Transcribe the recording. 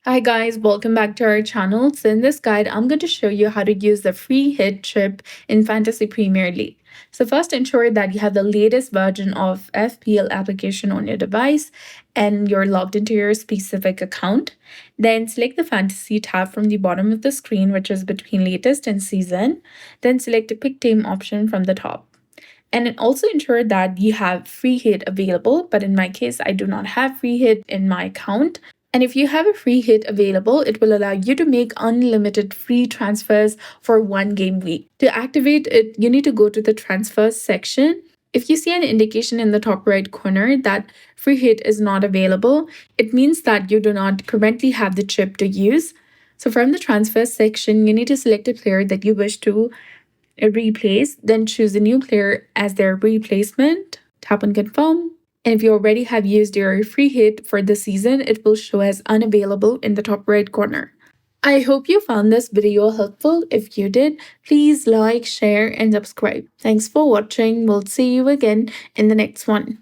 Hi guys, welcome back to our channel. So in this guide, I'm going to show you how to use the free hit chip in Fantasy Premier League. So first, ensure that you have the latest version of FPL application on your device and you're logged into your specific account. Then select the Fantasy tab from the bottom of the screen, which is between latest and season. Then select the pick team option from the top. And it also ensure that you have free hit available, but in my case, I do not have free hit in my account. And if you have a free hit available, it will allow you to make unlimited free transfers for one game week. To activate it, you need to go to the transfers section. If you see an indication in the top right corner that free hit is not available, it means that you do not currently have the chip to use. So from the transfers section, you need to select a player that you wish to replace, then choose a new player as their replacement, tap on confirm. And if you already have used your free hit for the season, it will show as unavailable in the top right corner. I hope you found this video helpful. If you did, please like, share, and subscribe. Thanks for watching. We'll see you again in the next one.